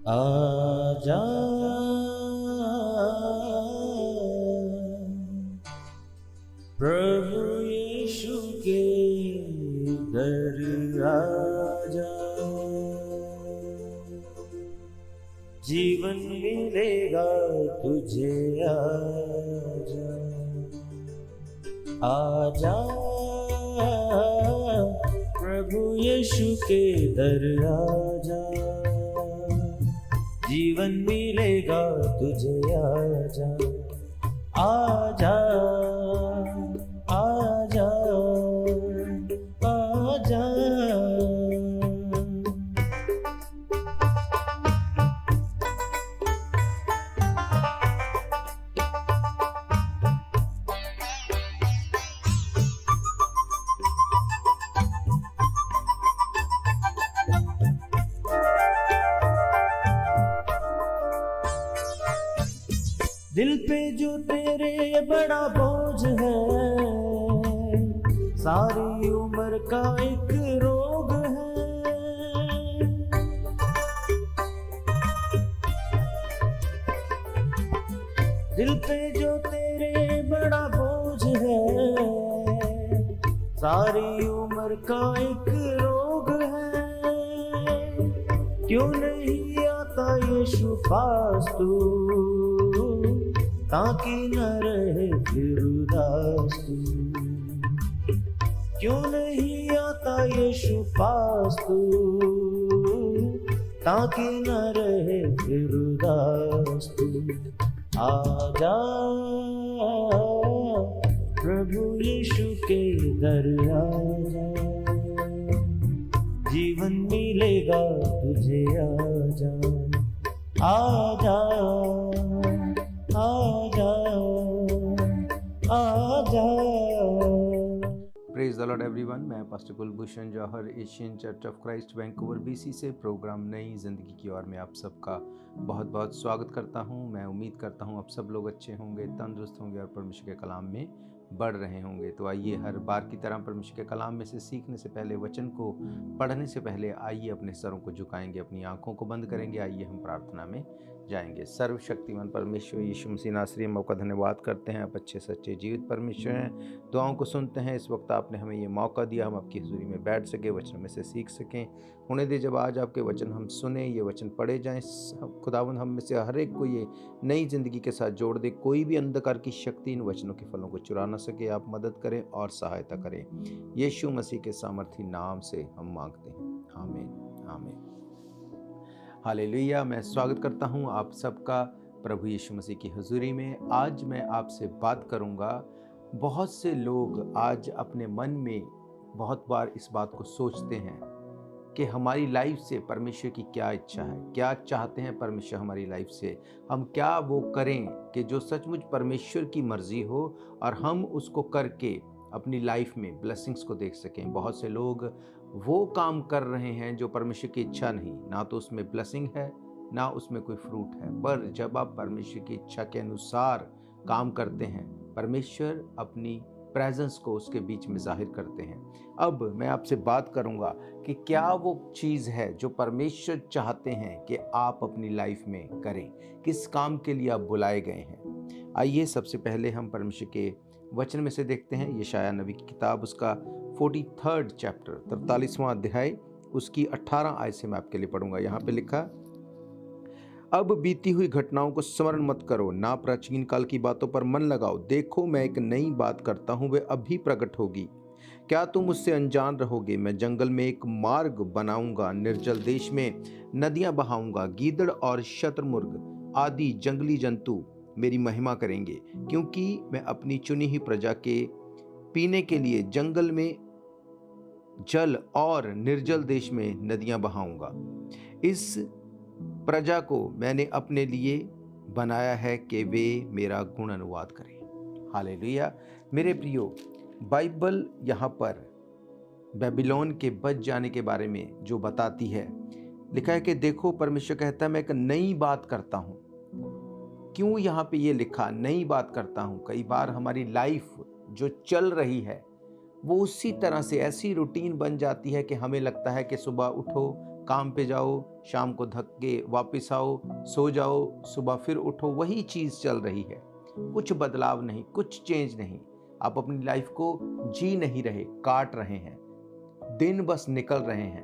आजा प्रभु यीशु के दर आजा, जीवन मिलेगा तुझे। आजा आजा प्रभु यीशु के दर आजा, जीवन मिलेगा तुझे। आजा आजा आजा आजा। दिल पे जो तेरे बड़ा बोझ है, सारी उम्र का एक रोग है। दिल पे जो तेरे बड़ा बोझ है, सारी उम्र का एक रोग है। क्यों नहीं आता यीशु पास तू, ताकि न रहे फिर उदास तू। क्यों नहीं आता यीशु पास तू, ताकि न रहे फिर उदास तू। आजा प्रभु यीशु के दर आजा, जीवन मिलेगा तुझे। आजा आजा आजा आजा। Praise the Lord everyone. मैं pastor Kulbhushan Johar, Asian church of Christ Vancouver BC से प्रोग्राम नई ज़िंदगी की ओर में आप सबका बहुत बहुत स्वागत करता हूं। मैं उम्मीद करता हूं आप सब लोग अच्छे होंगे, तंदुरुस्त होंगे और परमेश्वर के कलाम में बढ़ रहे होंगे। तो आइए हर बार की तरह परमेश्वर के कलाम में से सीखने से पहले, वचन को पढ़ने से पहले आइए अपने सरों को झुकाएंगे, अपनी आंखों को बंद करेंगे। आइए हम प्रार्थना में जाएंगे। सर्वशक्तिमान परमेश्वर यीशु मसीह नासरी, हम आपका धन्यवाद करते हैं। आप अच्छे सच्चे जीवित परमेश्वर हैं, दुआओं को सुनते हैं। इस वक्त आपने हमें ये मौका दिया, हम आपकी हुजूरी में बैठ सके, वचन में से सीख सकें। उन्हें दे जब आज आपके वचन हम सुने, ये वचन पढ़े जाएं, खुदावंद हम में से हर एक को ये नई ज़िंदगी के साथ जोड़ दे। कोई भी अंधकार की शक्ति इन वचनों के फलों को चुरा ना सके। आप मदद करें और सहायता करें। यीशु मसीह के सामर्थी नाम से हम मांगते हैं, आमीन आमीन। हालेलुया। मैं स्वागत करता हूं आप सबका प्रभु यीशु मसीह की हुजूरी में। आज मैं आपसे बात करूंगा। बहुत से लोग आज अपने मन में बहुत बार इस बात को सोचते हैं कि हमारी लाइफ से परमेश्वर की क्या इच्छा है, क्या चाहते हैं परमेश्वर हमारी लाइफ से। हम क्या वो करें कि जो सचमुच परमेश्वर की मर्जी हो और हम उसको करके अपनी लाइफ में ब्लेसिंग्स को देख सकें। बहुत से लोग वो काम कर रहे हैं जो परमेश्वर की इच्छा नहीं, ना तो उसमें ब्लेसिंग है ना उसमें कोई फ्रूट है। पर जब आप परमेश्वर की इच्छा के अनुसार काम करते हैं, परमेश्वर अपनी प्रेजेंस को उसके बीच में जाहिर करते हैं। अब मैं आपसे बात करूंगा कि क्या वो चीज़ है जो परमेश्वर चाहते हैं कि आप अपनी लाइफ में करें, किस काम के लिए आप बुलाए गए हैं। आइए सबसे पहले हम परमेश्वर के वचन में से देखते हैं। यशायाह नबी की किताब, उसका 43rd चैप्टर, 43वां अध्याय, उसकी 18 आयत से मैं आपके लिए पढ़ूंगा। यहाँ पे लिखा, अब बीती हुई घटनाओं को स्मरण मत करो, ना प्राचीन काल की बातों पर मन लगाओ। देखो मैं एक नई बात करता हूँ, वे अभी प्रकट होगी। क्या तुम उससे अनजान रहोगे? मैं जंगल में एक मार्ग बनाऊंगा, निर्जल देश में नदियां बहाऊंगा। गीदड़ और शतुरमुर्ग आदि जंगली जंतु मेरी महिमा करेंगे, क्योंकि मैं अपनी चुनी हुई प्रजा के पीने के लिए जंगल में जल और निर्जल देश में नदियां बहाऊंगा। इस प्रजा को मैंने अपने लिए बनाया है कि वे मेरा गुण अनुवाद करें। हालेलुया। मेरे प्रियो, बाइबल यहाँ पर बेबीलोन के बच जाने के बारे में जो बताती है, लिखा है कि देखो, परमेश्वर कहता है मैं एक नई बात करता हूँ। क्यों यहाँ पे ये लिखा नई बात करता हूँ? कई बार हमारी लाइफ जो चल रही है वो उसी तरह से ऐसी रूटीन बन जाती है कि हमें लगता है कि सुबह उठो, काम पे जाओ, शाम को थक के वापस आओ, सो जाओ, सुबह फिर उठो, वही चीज़ चल रही है। कुछ बदलाव नहीं, कुछ चेंज नहीं। आप अपनी लाइफ को जी नहीं रहे, काट रहे हैं। दिन बस निकल रहे हैं।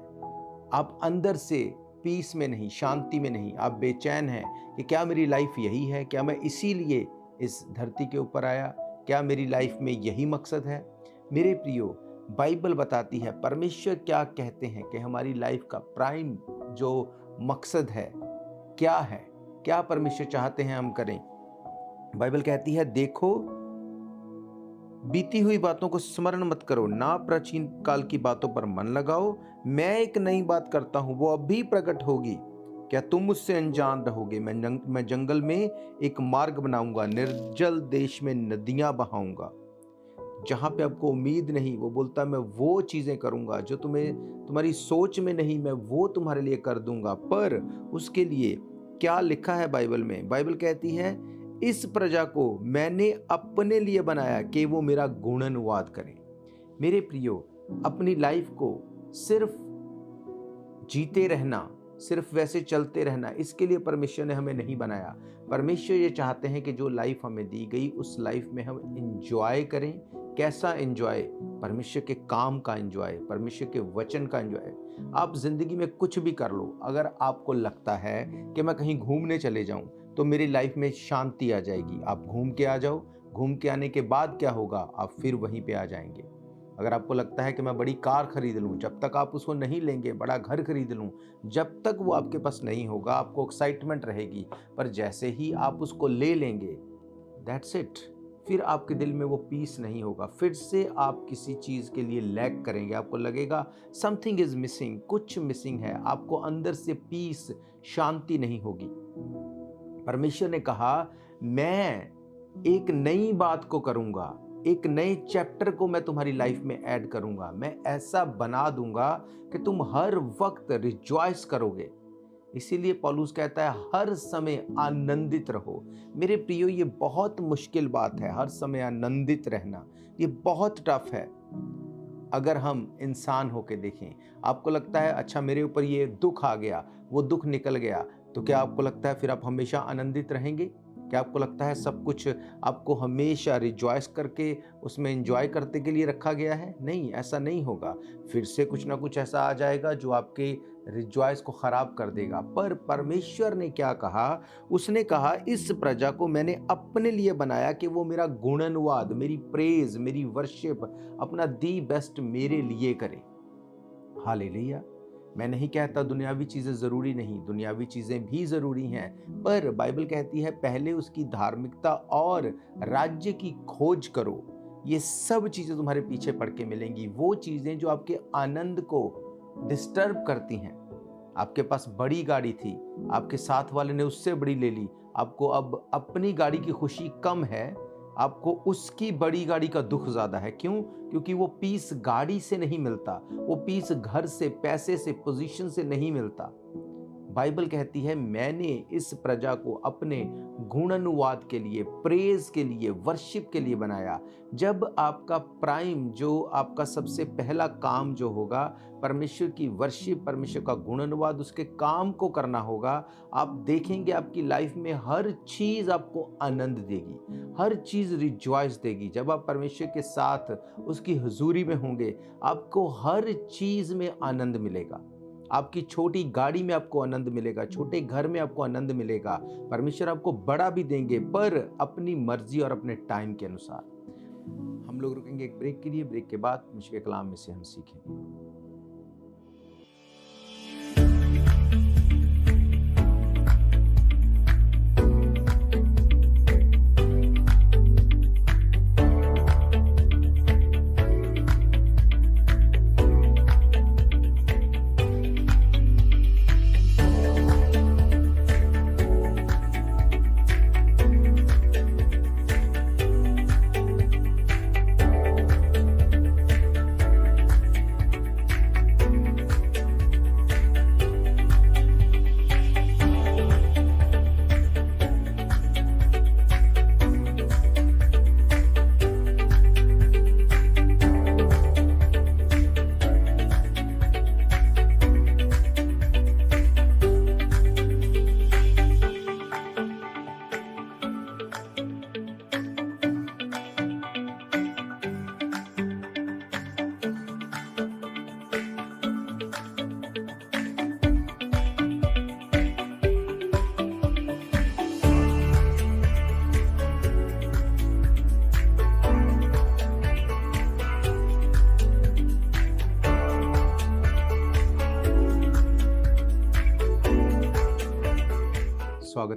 आप अंदर से पीस में नहीं, शांति में नहीं। आप बेचैन हैं कि क्या मेरी लाइफ यही है? क्या मैं इसीलिए इस धरती के ऊपर आया? क्या मेरी लाइफ में यही मकसद है? मेरे प्रियो, बाइबल बताती है, परमेश्वर क्या कहते हैं कि हमारी लाइफ का प्राइम जो मकसद है क्या है, क्या परमेश्वर चाहते हैं हम करें। बाइबल कहती है, देखो बीती हुई बातों को स्मरण मत करो, ना प्राचीन काल की बातों पर मन लगाओ। मैं एक नई बात करता हूं, वो अभी प्रकट होगी, क्या तुम मुझसे अनजान रहोगे? मैं जंगल में एक मार्ग बनाऊंगा, निर्जल देश में नदियां बहाऊंगा। जहां पे आपको उम्मीद नहीं, वो बोलता मैं वो चीजें करूंगा जो तुम्हारी सोच में नहीं, मैं वो तुम्हारे लिए कर दूंगा। पर उसके लिए क्या लिखा है बाइबल में? बाइबल कहती है, इस प्रजा को मैंने अपने लिए बनाया कि वो मेरा गुणानुवाद करें। मेरे प्रियो, अपनी लाइफ को सिर्फ जीते रहना, सिर्फ वैसे चलते रहना, इसके लिए परमेश्वर ने हमें नहीं बनाया। परमेश्वर ये चाहते हैं कि जो लाइफ हमें दी गई उस लाइफ में हम एंजॉय करें। कैसा एंजॉय? परमेश्वर के काम का एंजॉय, परमेश्वर के वचन का एंजॉय। आप जिंदगी में कुछ भी कर लो, अगर आपको लगता है कि मैं कहीं घूमने चले जाऊं तो मेरी लाइफ में शांति आ जाएगी, आप घूम के आ जाओ। घूम के आने के बाद क्या होगा? आप फिर वहीं पे आ जाएंगे। अगर आपको लगता है कि मैं बड़ी कार खरीद लूं, जब तक आप उसको नहीं लेंगे, बड़ा घर खरीद लूं, जब तक वो आपके पास नहीं होगा आपको एक्साइटमेंट रहेगी। पर जैसे ही आप उसको ले लेंगे, दैट्स इट, फिर आपके दिल में वो पीस नहीं होगा। फिर से आप किसी चीज़ के लिए लैग करेंगे, आपको लगेगा समथिंग इज मिसिंग, कुछ मिसिंग है, आपको अंदर से पीस, शांति नहीं होगी। परमेश्वर ने कहा, मैं एक नई बात को करूंगा, एक नए चैप्टर को मैं तुम्हारी लाइफ में ऐड करूंगा। मैं ऐसा बना दूंगा कि तुम हर वक्त रिजॉइस करोगे। इसीलिए पौलुस कहता है, हर समय आनंदित रहो। मेरे प्रियो, ये बहुत मुश्किल बात है, हर समय आनंदित रहना। ये बहुत टफ है। अगर हम इंसान होके देखें, आपको लगता है अच्छा मेरे ऊपर ये दुख आ गया, वो दुख निकल गया, तो क्या आपको लगता है फिर आप हमेशा आनंदित रहेंगे? क्या आपको लगता है सब कुछ आपको हमेशा रिजॉइस करके उसमें एंजॉय करने के लिए रखा गया है? नहीं, ऐसा नहीं होगा। फिर से कुछ ना कुछ ऐसा आ जाएगा जो आपके रिजॉइस को खराब कर देगा। पर परमेश्वर ने क्या कहा? उसने कहा, इस प्रजा को मैंने अपने लिए बनाया कि वो मेरा गुणानुवाद, मेरी प्रेज, मेरी वर्शिप, अपना दी बेस्ट मेरे लिए करे। हालेलुया। मैं नहीं कहता दुनियावी चीज़ें ज़रूरी नहीं, दुनियावी चीज़ें भी ज़रूरी हैं, पर बाइबल कहती है पहले उसकी धार्मिकता और राज्य की खोज करो, ये सब चीज़ें तुम्हारे पीछे पड़ के मिलेंगी। वो चीज़ें जो आपके आनंद को डिस्टर्ब करती हैं। आपके पास बड़ी गाड़ी थी, आपके साथ वाले ने उससे बड़ी ले ली, आपको अब अपनी गाड़ी की खुशी कम है, आपको उसकी बड़ी गाड़ी का दुख ज़्यादा है। क्यों? क्योंकि वो पीस गाड़ी से नहीं मिलता, वो पीस घर से, पैसे से, पोजीशन से नहीं मिलता। बाइबल कहती है, मैंने इस प्रजा को अपने गुणानुवाद के लिए, प्रेज के लिए, वर्शिप के लिए बनाया। जब आपका प्राइम, जो आपका सबसे पहला काम जो होगा, परमेश्वर की वर्शिप, परमेश्वर का गुणानुवाद, उसके काम को करना होगा, आप देखेंगे आपकी लाइफ में हर चीज़ आपको आनंद देगी, हर चीज़ रिजॉइस देगी। जब आप परमेश्वर के साथ उसकी हुजूरी में होंगे, आपको हर चीज़ में आनंद मिलेगा। आपकी छोटी गाड़ी में आपको आनंद मिलेगा, छोटे घर में आपको आनंद मिलेगा। परमेश्वर आपको बड़ा भी देंगे, पर अपनी मर्जी और अपने टाइम के अनुसार। हम लोग रुकेंगे एक ब्रेक के लिए। ब्रेक के बाद परमेश्वर के कलाम में से हम सीखेंगे।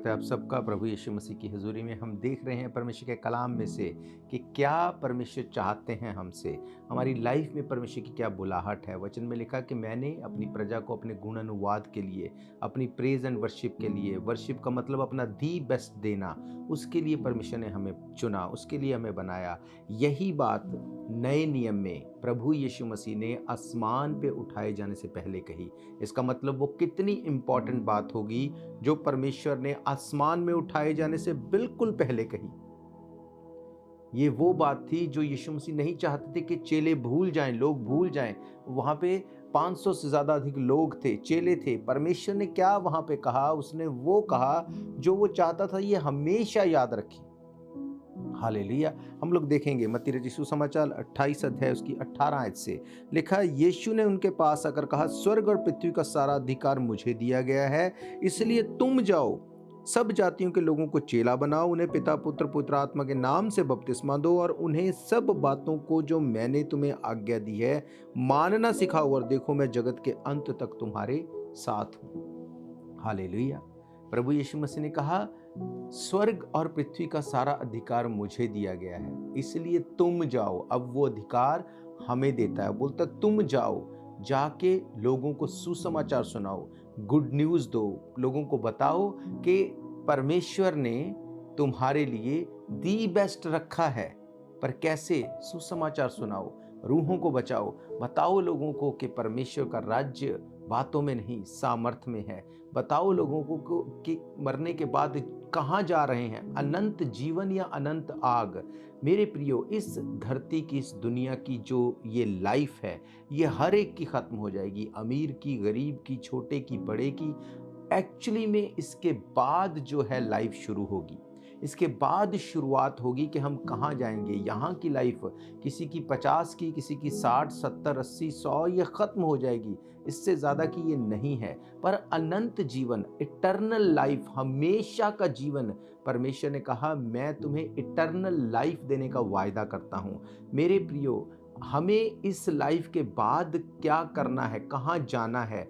स्वागत है आप सबका प्रभु यीशु मसीह की हजूरी में। हम देख रहे हैं परमेश्वर के कलाम में से कि क्या परमेश्वर चाहते हैं हमसे, हमारी लाइफ में परमेश्वर की क्या बुलाहट है। वचन में लिखा कि मैंने अपनी प्रजा को अपने गुण अनुवाद के लिए, अपनी प्रेज एंड वर्शिप के लिए, वर्शिप का मतलब अपना दी बेस्ट देना, उसके लिए परमेश्वर ने हमें चुना, उसके लिए हमें बनाया। यही बात नए नियम में प्रभु यीशु मसीह ने आसमान पे उठाए जाने से पहले कही। इसका मतलब वो कितनी इंपॉर्टेंट बात होगी जो परमेश्वर ने आसमान में उठाए जाने से बिल्कुल पहले कही। ये वो बात थी जो यीशु मसीह नहीं चाहते थे कि चेले भूल जाएं, लोग भूल जाएं। वहां पे 500 से ज्यादा अधिक लोग थे, चेले थे। परमेश्वर ने क्या वहां पे कहा? उसने वो कहा जो वो चाहता था ये हमेशा याद रखें। हालेलुया। हम लोग देखेंगे मत्ती रचित सुसमाचार 28 अध्याय उसकी 18 आयत से लिखा, यीशु ने उनके पास आकर कहा, स्वर्ग और पृथ्वी का सारा अधिकार मुझे दिया गया है, इसलिए तुम जाओ, सब जातियों के लोगों को चेला बनाओ, उन्हें पिता पुत्र पवित्र आत्मा के नाम से बपतिस्मा दो और उन्हें सब बातों को जो मैंने तुम्हें आज्ञा दी है मानना सिखाओ, और देखो मैं जगत के अंत तक तुम्हारे साथ हूं। हालेलुया। प्रभु यीशु मसीह ने कहा स्वर्ग और पृथ्वी का सारा अधिकार मुझे दिया गया है, इसलिए तुम जाओ। अब वो अधिकार हमें देता है, बोलता तुम जाओ, जाके लोगों को सुसमाचार सुनाओ, गुड न्यूज़ दो, लोगों को बताओ कि परमेश्वर ने तुम्हारे लिए दी बेस्ट रखा है। पर कैसे? सुसमाचार सुनाओ, रूहों को बचाओ, बताओ लोगों को कि परमेश्वर का राज्य बातों में नहीं सामर्थ्य में है। बताओ लोगों को कि मरने के बाद कहाँ जा रहे हैं, अनंत जीवन या अनंत आग। मेरे प्रियो, इस धरती की, इस दुनिया की जो ये लाइफ है, ये हर एक की खत्म हो जाएगी, अमीर की, गरीब की, छोटे की, बड़े की। एक्चुअली में इसके बाद जो है लाइफ शुरू होगी, इसके बाद शुरुआत होगी कि हम कहाँ जाएंगे। यहाँ की लाइफ किसी की 50 की, किसी की 60, 70, 80, 100 ये खत्म हो जाएगी, इससे ज़्यादा की ये नहीं है। पर अनंत जीवन, इटर्नल लाइफ, हमेशा का जीवन, परमेश्वर ने कहा मैं तुम्हें इटर्नल लाइफ देने का वायदा करता हूँ। मेरे प्रियो, हमें इस लाइफ के बाद क्या करना है, कहाँ जाना है,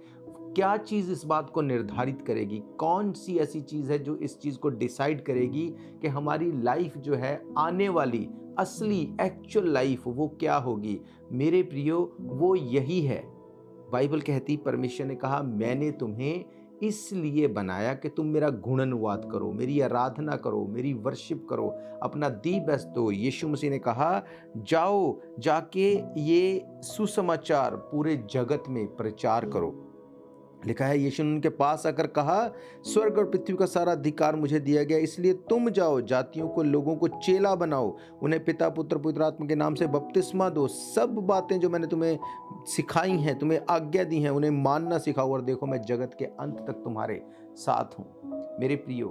क्या चीज़ इस बात को निर्धारित करेगी? कौन सी ऐसी चीज़ है जो इस चीज़ को डिसाइड करेगी कि हमारी लाइफ जो है आने वाली असली एक्चुअल लाइफ वो क्या होगी? मेरे प्रियो, वो यही है। बाइबल कहती, परमेश्वर ने कहा मैंने तुम्हें इसलिए बनाया कि तुम मेरा गुण अनुवाद करो, मेरी आराधना करो, मेरी वर्शिप करो, अपना दी बेस्ट दो। यीशु मसीह ने कहा जाओ, जाके ये सुसमाचार पूरे जगत में प्रचार करो। लिखा है, यीशु ने उनके पास आकर कहा स्वर्ग और पृथ्वी का सारा अधिकार मुझे दिया गया, इसलिए तुम जाओ, जातियों को, लोगों को चेला बनाओ, उन्हें पिता पुत्र पवित्र आत्मा के नाम से बपतिस्मा दो, सब बातें जो मैंने तुम्हें सिखाई हैं, तुम्हें आज्ञा दी हैं, उन्हें मानना सिखाओ, और देखो मैं जगत के अंत तक तुम्हारे साथ हूँ। मेरे प्रियो,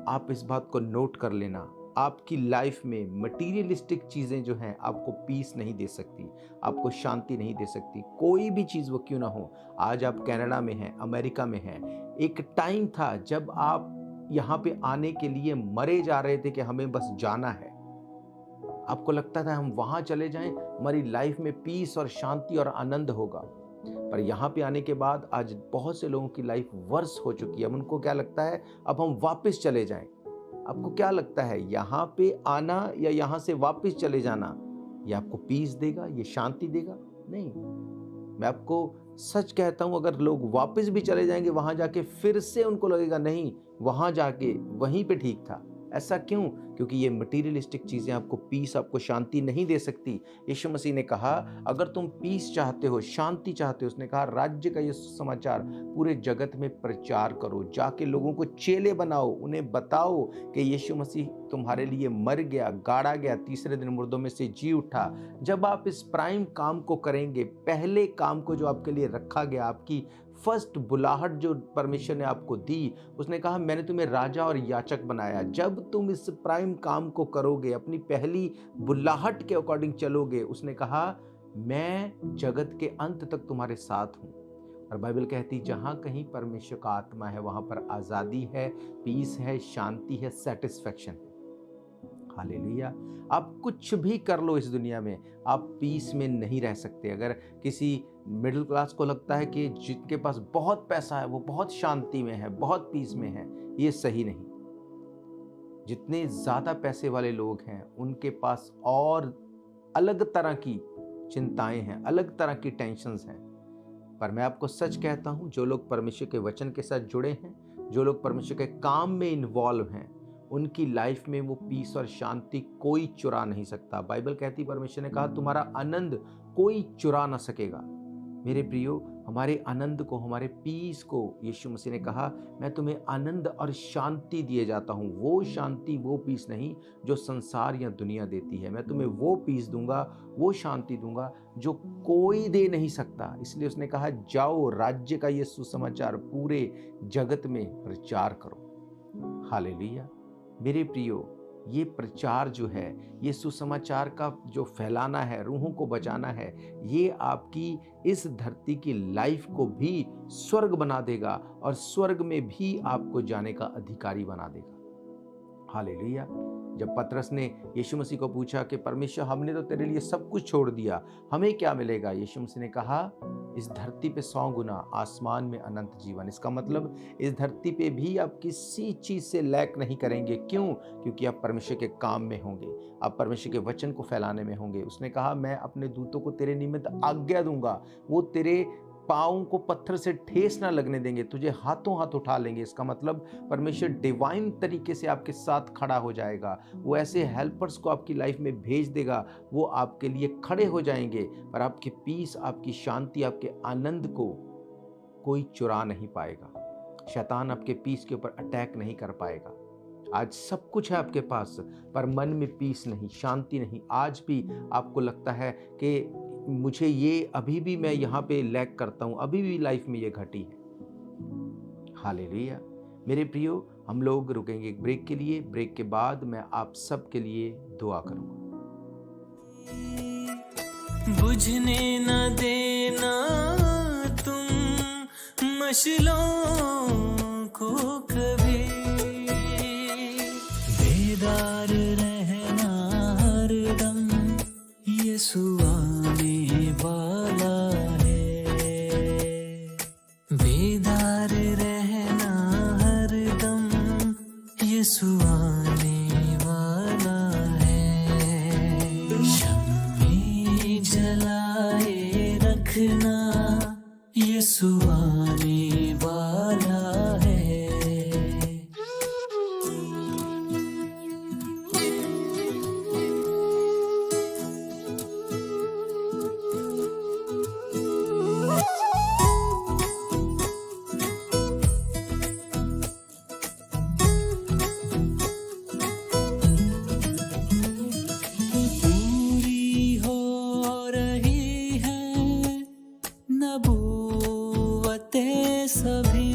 आप इस बात को नोट कर लेना, आपकी लाइफ में मटीरियलिस्टिक चीज़ें जो हैं आपको पीस नहीं दे सकती, आपको शांति नहीं दे सकती, कोई भी चीज़ वो क्यों ना हो। आज आप कनाडा में हैं, अमेरिका में हैं, एक टाइम था जब आप यहाँ पे आने के लिए मरे जा रहे थे कि हमें बस जाना है। आपको लगता था हम वहाँ चले जाएं, हमारी लाइफ में पीस और शांति और आनंद होगा। पर यहाँ पे आने के बाद आज बहुत से लोगों की लाइफ वर्स हो चुकी है। अब उनको क्या लगता है, अब हम वापस चले जाएं। आपको क्या लगता है, यहाँ पे आना या यहाँ से वापस चले जाना, ये आपको पीस देगा, ये शांति देगा? नहीं। मैं आपको सच कहता हूँ, अगर लोग वापस भी चले जाएंगे वहाँ जाके, फिर से उनको लगेगा नहीं, वहाँ जाके वहीं पे ठीक था। ऐसा क्यों? क्योंकि ये मटीरियलिस्टिक चीज़ें आपको पीस, आपको शांति नहीं दे सकती। यीशु मसीह ने कहा अगर तुम पीस चाहते हो, शांति चाहते हो, उसने कहा राज्य का ये समाचार पूरे जगत में प्रचार करो, जाके लोगों को चेले बनाओ, उन्हें बताओ कि यीशु मसीह तुम्हारे लिए मर गया, गाड़ा गया, तीसरे दिन मुर्दों में से जी उठा। जब आप इस प्राइम काम को करेंगे, पहले काम को जो आपके लिए रखा गया, आपकी फर्स्ट बुलाहट जो परमेश्वर ने आपको दी, उसने कहा मैंने तुम्हें राजा और याचक बनाया। जब तुम इस प्राइम काम को करोगे, अपनी पहली बुलाहट के अकॉर्डिंग चलोगे, उसने कहा मैं जगत के अंत तक तुम्हारे साथ हूं। और बाइबल कहती जहां कहीं परमेश्वर का आत्मा है वहां पर आजादी है, पीस है, शांति है, सेटिस्फैक्शन है। हालेलुया। आप कुछ भी कर लो इस दुनिया में, आप पीस में नहीं रह सकते। अगर किसी मिडिल क्लास को लगता है कि जिनके पास बहुत पैसा है वो बहुत शांति में है, बहुत पीस में है, ये सही नहीं। जितने ज़्यादा पैसे वाले लोग हैं उनके पास और अलग तरह की चिंताएं हैं, अलग तरह की टेंशन्स हैं। पर मैं आपको सच कहता हूं, जो लोग परमेश्वर के वचन के साथ जुड़े हैं, जो लोग परमेश्वर के काम में इन्वॉल्व हैं, उनकी लाइफ में वो पीस और शांति कोई चुरा नहीं सकता। बाइबल कहती, परमेश्वर ने कहा तुम्हारा आनंद कोई चुरा ना सकेगा। मेरे प्रियो, हमारे आनंद को, हमारे पीस को यीशु मसीह ने कहा मैं तुम्हें आनंद और शांति दिए जाता हूँ। वो शांति, वो पीस नहीं जो संसार या दुनिया देती है। मैं तुम्हें वो पीस दूंगा, वो शांति दूंगा जो कोई दे नहीं सकता। इसलिए उसने कहा जाओ, राज्य का ये सुसमाचार पूरे जगत में प्रचार करो। हालेलुया। मेरे प्रियो, ये प्रचार जो है, ये सुसमाचार का जो फैलाना है, रूहों को बचाना है, ये आपकी इस धरती की लाइफ को भी स्वर्ग बना देगा और स्वर्ग में भी आपको जाने का अधिकारी बना देगा। हालेलुया। जब पतरस ने यीशु मसीह को पूछा कि परमेश्वर हमने तो तेरे लिए सब कुछ छोड़ दिया, हमें क्या मिलेगा? यीशु मसीह ने कहा इस धरती पे 100 गुना, आसमान में अनंत जीवन। इसका मतलब इस धरती पे भी आप किसी चीज से लैक नहीं करेंगे। क्यों? क्योंकि आप परमेश्वर के काम में होंगे, आप परमेश्वर के वचन को फैलाने में होंगे। उसने कहा मैं अपने दूतों को तेरे निमित्त आज्ञा दूंगा, वो तेरे पाँव को पत्थर से ठेस ना लगने देंगे, तुझे हाथों हाथ उठा लेंगे। इसका मतलब परमेश्वर डिवाइन तरीके से आपके साथ खड़ा हो जाएगा। वो ऐसे हेल्पर्स को आपकी लाइफ में भेज देगा, वो आपके लिए खड़े हो जाएंगे। पर आपकी पीस, आपकी शांति, आपके आनंद को कोई चुरा नहीं पाएगा। शैतान आपके पीस के ऊपर अटैक नहीं कर पाएगा। आज सब कुछ है आपके पास, पर मन में पीस नहीं, शांति नहीं। आज भी आपको लगता है कि मुझे ये, अभी भी मैं यहाँ पे लैक करता हूँ, अभी भी लाइफ में ये घटी है। हालेलुया। मेरे प्रियो, हम लोग रुकेंगे एक ब्रेक के लिए। ब्रेक के बाद मैं आप सब के लिए दुआ करूँगा। बुझने न देना तुम मशलों को कभी, बेदार रहना हरदम, यीशु आने वाला है। बेदार रहना हरदम, यीशु आने वाला है। शम्मे जलाए रखना, यीशु आने वाला है। सभी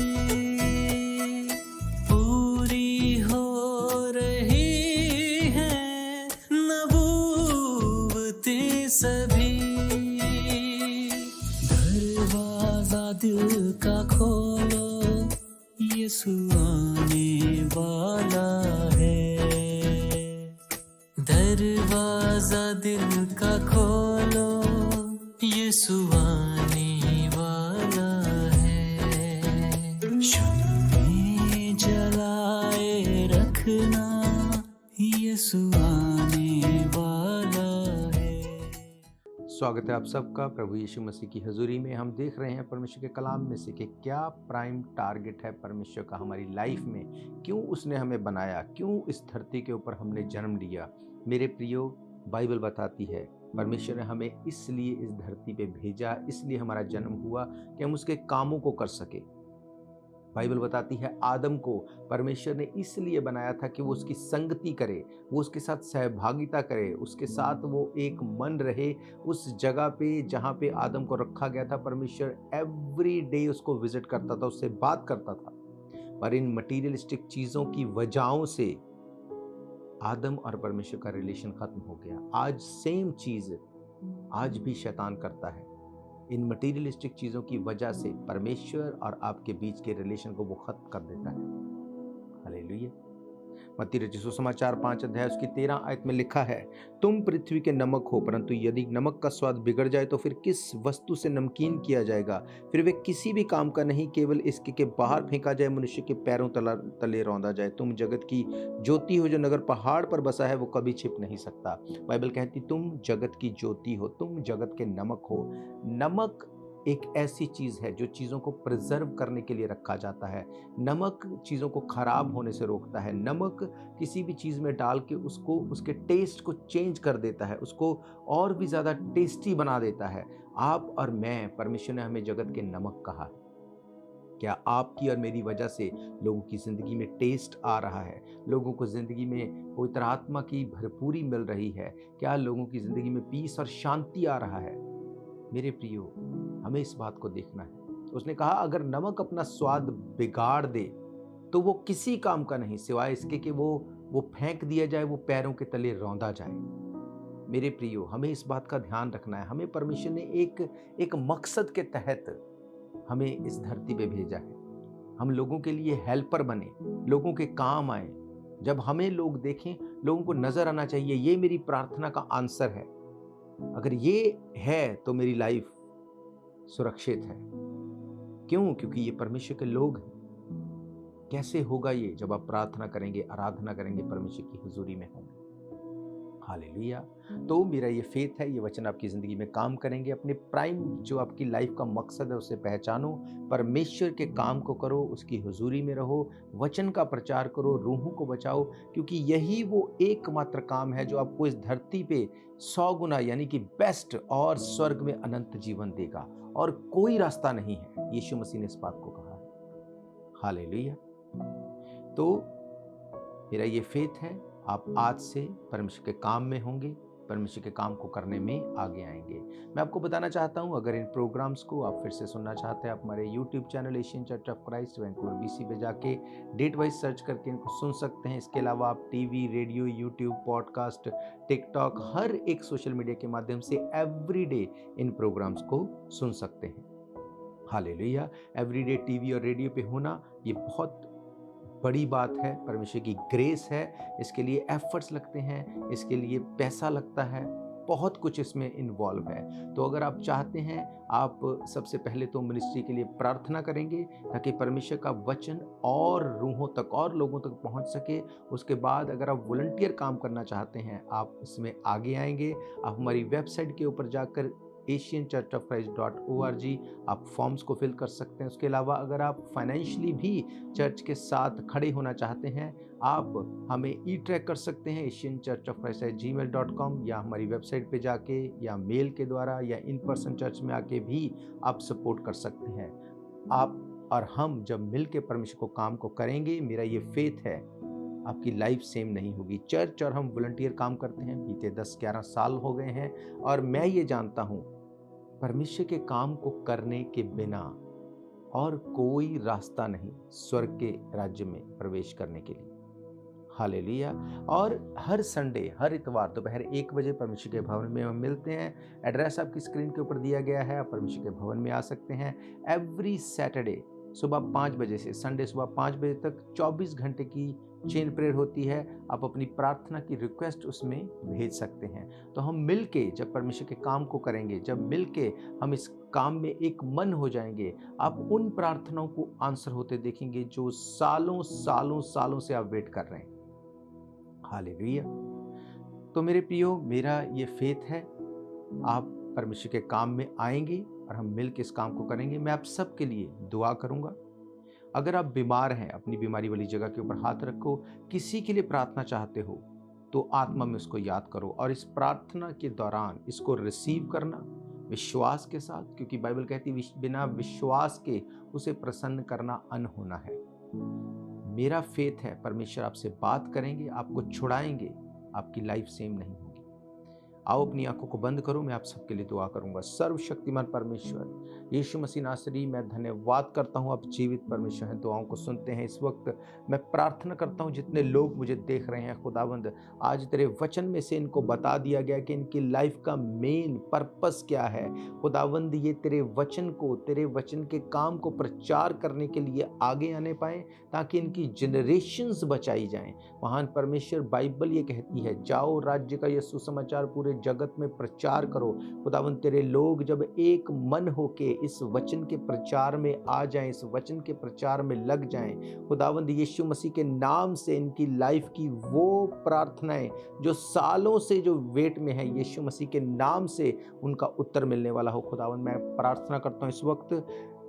पूरी हो रही है, नबूवतें सभी। दरवाजा दिल का खोलो, यीशु आने वाला है। दरवाजा दिल का खोलो, यीशु आने वाला है। शम्मे जलाए रखना, यीशु आने वाला है। स्वागत है आप सबका प्रभु यीशु मसीह की हजूरी में। हम देख रहे हैं परमेश्वर के कलाम में से कि क्या प्राइम टारगेट है परमेश्वर का हमारी लाइफ में, क्यों उसने हमें बनाया, क्यों इस धरती के ऊपर हमने जन्म लिया। मेरे प्रियो, बाइबल बताती है परमेश्वर ने हमें इसलिए इस धरती पे भेजा, इसलिए हमारा जन्म हुआ कि हम उसके कामों को कर सके। बाइबल बताती है आदम को परमेश्वर ने इसलिए बनाया था कि वो उसकी संगति करे, वो उसके साथ सहभागिता करे, उसके साथ वो एक मन रहे। उस जगह पे जहाँ पे आदम को रखा गया था, परमेश्वर एवरी डे उसको विजिट करता था, उससे बात करता था। पर इन मटीरियलिस्टिक चीज़ों की वजहों से आदम और परमेश्वर का रिलेशन खत्म हो गया। आज सेम चीज़ आज भी शैतान करता है। इन मटीरियलिस्टिक चीज़ों की वजह से परमेश्वर और आपके बीच के रिलेशन को वो खत्म कर देता है। हालेलुया। मत्ती रचित सुसमाचार 5 अध्याय उसकी 13 आयत में लिखा है, तुम पृथ्वी के नमक हो, परंतु यदि नमक का स्वाद बिगड़ जाए तो फिर किस वस्तु से नमकीन किया जाएगा? फिर वे किसी भी काम का नहीं, केवल इसके कि बाहर फेंका जाए, मनुष्य के पैरों तले रौंदा जाए। तुम जगत की ज्योति हो, जो नगर पहाड़ पर बसा है वो कभी छिप नहीं सकता। बाइबल कहती तुम जगत की ज्योति हो, तुम जगत के नमक हो। नमक एक ऐसी चीज है जो चीजों को प्रिजर्व करने के लिए रखा जाता है। नमक चीजों को खराब होने से रोकता है। नमक किसी भी चीज में डाल के उसको, उसके टेस्ट को चेंज कर देता है, उसको और भी ज्यादा टेस्टी बना देता है। आप और मैं, परमेश्वर ने हमें जगत के नमक कहा है। क्या आपकी और मेरी वजह से लोगों की जिंदगी में टेस्ट आ रहा है? लोगों को जिंदगी में पवित्र आत्मा की भरपूरी मिल रही है? क्या लोगों की जिंदगी में पीस और शांति आ रहा है? मेरे प्रियो, हमें इस बात को देखना है। उसने कहा अगर नमक अपना स्वाद बिगाड़ दे तो वो किसी काम का नहीं, सिवाय इसके कि वो फेंक दिया जाए, वो पैरों के तले रौंदा जाए। मेरे प्रियो, हमें इस बात का ध्यान रखना है। हमें परमेश्वर ने एक मकसद के तहत हमें इस धरती पे भेजा है। हम लोगों के लिए हेल्पर बने, लोगों के काम आए। जब हमें लोग देखें, लोगों को नजर आना चाहिए ये मेरी प्रार्थना का आंसर है। अगर ये है तो मेरी लाइफ सुरक्षित है। क्यों? क्योंकि ये परमेश्वर के लोग हैं। कैसे होगा ये? जब आप प्रार्थना करेंगे, आराधना करेंगे, परमेश्वर की हुजूरी में होंगे। हालेलुया। तो मेरा ये फेथ है, ये वचन आपकी जिंदगी में काम करेंगे। अपने प्राइम जो आपकी लाइफ का मकसद है उसे पहचानो, परमेश्वर के काम को करो, उसकी हुजूरी में रहो, वचन का प्रचार करो, रूहों को बचाओ, क्योंकि यही वो एकमात्र काम है जो आपको इस धरती पे 100 गुना यानी कि बेस्ट और स्वर्ग में अनंत जीवन देगा। और कोई रास्ता नहीं है। यीशु मसीह ने इस बात को कहा है। हालेलुया। तो मेरा ये फेथ है, आप आज से परमेश्वर के काम में होंगे, परमेश्वर के काम को करने में आगे आएंगे। मैं आपको बताना चाहता हूं, अगर इन प्रोग्राम्स को आप फिर से सुनना चाहते हैं, आप हमारे YouTube channel Asian church of Christ Vancouver BC पे जाके डेट वाइज सर्च करके इनको सुन सकते हैं। इसके अलावा आप TV, radio, YouTube, podcast, TikTok, हर एक सोशल मीडिया के माध्यम से एवरीडे इन प्रोग्राम्स को सुन सकते हैं। हालेलुया। एवरीडे टीवी और रेडियो पे होना ये बहुत बड़ी बात है, परमेश्वर की ग्रेस है। इसके लिए एफर्ट्स लगते हैं, इसके लिए पैसा लगता है, बहुत कुछ इसमें इन्वॉल्व है। तो अगर आप चाहते हैं, आप सबसे पहले तो मिनिस्ट्री के लिए प्रार्थना करेंगे ताकि परमेश्वर का वचन और रूहों तक और लोगों तक पहुंच सके। उसके बाद अगर आप वॉलंटियर काम करना चाहते हैं, आप इसमें आगे आएंगे। आप हमारी वेबसाइट के ऊपर जाकर asianchurchofchrist.org आप फॉर्म्स को फिल कर सकते हैं। उसके अलावा अगर आप फाइनेंशियली भी चर्च के साथ खड़े होना चाहते हैं, आप हमें ट्रैक कर सकते हैं asianchurchofchrist@gmail.com, या हमारी वेबसाइट पे जाके, या मेल के द्वारा, या इन पर्सन चर्च में आके भी आप सपोर्ट कर सकते हैं। आप और हम जब मिल के परमेश्वर को काम को करेंगे, मेरा ये फेथ है, आपकी लाइफ सेम नहीं होगी। चर्च और हम वॉलंटियर काम करते हैं, बीते 10-11 साल हो गए हैं, और मैं ये जानता हूँ परमेश्वर के काम को करने के बिना और कोई रास्ता नहीं स्वर्ग के राज्य में प्रवेश करने के लिए। हालेलुया। और हर संडे, हर इतवार दोपहर 1 बजे परमेश्वर के भवन में हम मिलते हैं। एड्रेस आपकी स्क्रीन के ऊपर दिया गया है, आप परमेश्वर के भवन में आ सकते हैं। एवरी सैटरडे सुबह 5 बजे से संडे सुबह 5 बजे तक 24 घंटे की चेन प्रेयर होती है। आप अपनी प्रार्थना की रिक्वेस्ट उसमें भेज सकते हैं। तो हम मिलके जब परमेश्वर के काम को करेंगे, जब मिलके हम इस काम में एक मन हो जाएंगे, आप उन प्रार्थनाओं को आंसर होते देखेंगे जो सालों सालों सालों से आप वेट कर रहे हैं। हालेलुया। तो मेरे प्रियो, मेरा ये फेथ है, आप परमेश्वर के काम में आएंगे और हम मिलकर इस काम को करेंगे। मैं आप सबके लिए दुआ करूंगा। अगर आप बीमार हैं, अपनी बीमारी वाली जगह के ऊपर हाथ रखो। किसी के लिए प्रार्थना चाहते हो तो आत्मा में उसको याद करो, और इस प्रार्थना के दौरान इसको रिसीव करना विश्वास के साथ, क्योंकि बाइबल कहती है बिना विश्वास के उसे प्रसन्न करना अनहोना है। मेरा फेथ है परमेश्वर आपसे बात करेंगे, आपको छुड़ाएंगे, आपकी लाइफ सेम नहीं होगी। आओ अपनी आंखों को बंद करो, मैं आप सबके लिए दुआ करूंगा। सर्वशक्तिमान परमेश्वर यीशु मसीह नासरी, मैं धन्यवाद करता हूं, आप जीवित परमेश्वर हैं, दुआओं को सुनते हैं। इस वक्त मैं प्रार्थना करता हूं जितने लोग मुझे देख रहे हैं खुदावंद, आज तेरे वचन में से इनको बता दिया गया कि इनकी लाइफ का मेन पर्पस क्या है। खुदावंद ये तेरे वचन को, तेरे वचन के काम को प्रचार करने के लिए आगे आने पाए, ताकि इनकी जनरेशंस बचाई जाएं। महान परमेश्वर, बाइबल ये कहती है, जाओ राज्य का यह सुसमाचार पूरे जगत में प्रचार करो। खुदावंद तेरे लोग जब एक मन होके इस वचन के प्रचार में आ जाएं, इस वचन के प्रचार में लग जाएं, खुदावंद यीशु मसीह के नाम से इनकी लाइफ की वो प्रार्थनाएं जो सालों से जो वेट में है, यीशु मसीह के नाम से उनका उत्तर मिलने वाला हो। खुदावंद मैं प्रार्थना करता हूँ इस वक्त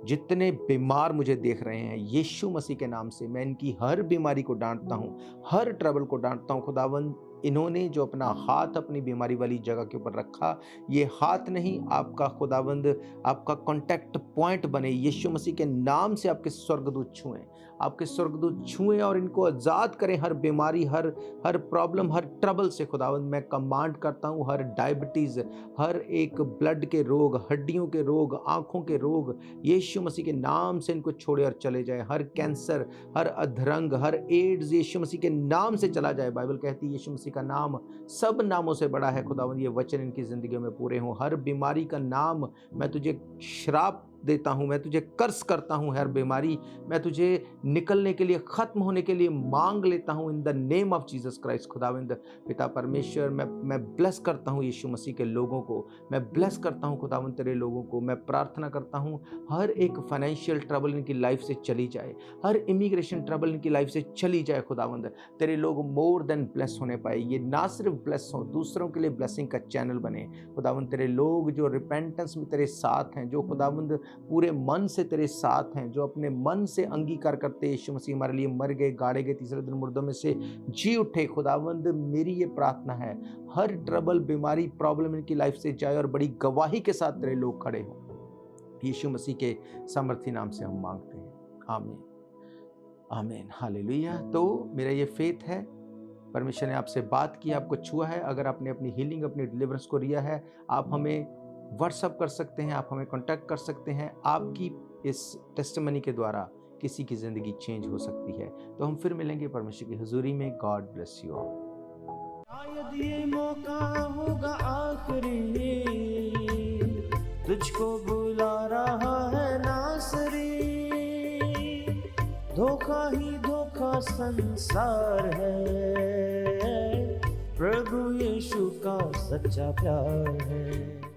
जितने बीमार मुझे देख रहे हैं, यीशु मसीह के नाम से मैं इनकी हर बीमारी को डांटता हूँ, हर ट्रबल को डांटता हूँ। खुदावंद इन्होंने जो अपना हाथ अपनी बीमारी वाली जगह के ऊपर रखा, ये हाथ नहीं, आपका खुदावंद आपका कांटेक्ट पॉइंट बने। यीशु मसीह के नाम से आपके स्वर्गदूत छुएं, आपके स्वर्गदूत छुएं और इनको आज़ाद करें हर बीमारी, हर प्रॉब्लम, हर ट्रबल से। खुदावंद मैं कमांड करता हूँ हर डायबिटीज़, हर एक ब्लड के रोग, हड्डियों के रोग, आँखों के रोग, यीशु मसीह के नाम से इनको छोड़े और चले जाए। हर कैंसर, हर अधरंग, हर एड्स यीशु मसीह के नाम से चला जाए। बाइबल कहती है यीशु मसीह का नाम सब नामों से बड़ा है। खुदावंद ये वचन इनकी जिंदगी में पूरे हों। हर बीमारी का नाम मैं तुझे श्राप देता हूँ, मैं तुझे कर्स करता हूँ। हर बीमारी मैं तुझे निकलने के लिए, खत्म होने के लिए मांग लेता हूँ in the name of Jesus Christ. खुदावंद पिता परमेश्वर, मैं ब्लेस करता हूँ यीशु मसीह के लोगों को, मैं ब्लेस करता हूँ खुदावंद तेरे लोगों को। मैं प्रार्थना करता हूँ हर एक फाइनेंशियल ट्रबल इनकी लाइफ से चली जाए, हर इमिग्रेशन ट्रबल इनकी लाइफ से चली जाए। खुदावंद तेरे लोग मोर देन ब्लेस होने पाए, ये ना सिर्फ ब्लेस हो, दूसरों के लिए ब्लेसिंग का चैनल बने। खुदावंद तेरे लोग जो रिपेंटेंस में तेरे साथ हैं, जो खुदावंद पूरे मन से तेरे साथ हैं, जो अपने मन से अंगीकार करते यीशु मसीह हमारे लिए मर गए, गाड़े गए, तीसरे दिन मुर्दों में से जी उठे। खुदावंद मेरी ये प्रार्थना है हर ट्रबल, बीमारी, प्रॉब्लम इनकी लाइफ से जाए और बड़ी गवाही के साथ तेरे लोग खड़े हों। यीशु मसीह के सामर्थी नाम से हम मांगते हैं, आमीन आमीन हालेलुया। तो मेरा ये फेथ है, परमेश्वर ने आपसे बात की, आपको छुआ है। अगर आपने अपनी हीलिंग, अपनी डिलीवरेंस को लिया है, आप हमें व्हाट्सअप कर सकते हैं, आप हमें कांटेक्ट कर सकते हैं। आपकी इस टेस्टिमनी के द्वारा किसी की ज़िंदगी चेंज हो सकती है। तो हम फिर मिलेंगे परमेश्वर की हुजूरी में। God bless you all. शायद ये मौका होगा आखिरी, तुझको बुला रहा है नासरी। धोखा ही धोखा संसार है, प्रभु यीशु का सच्चा प्यार है।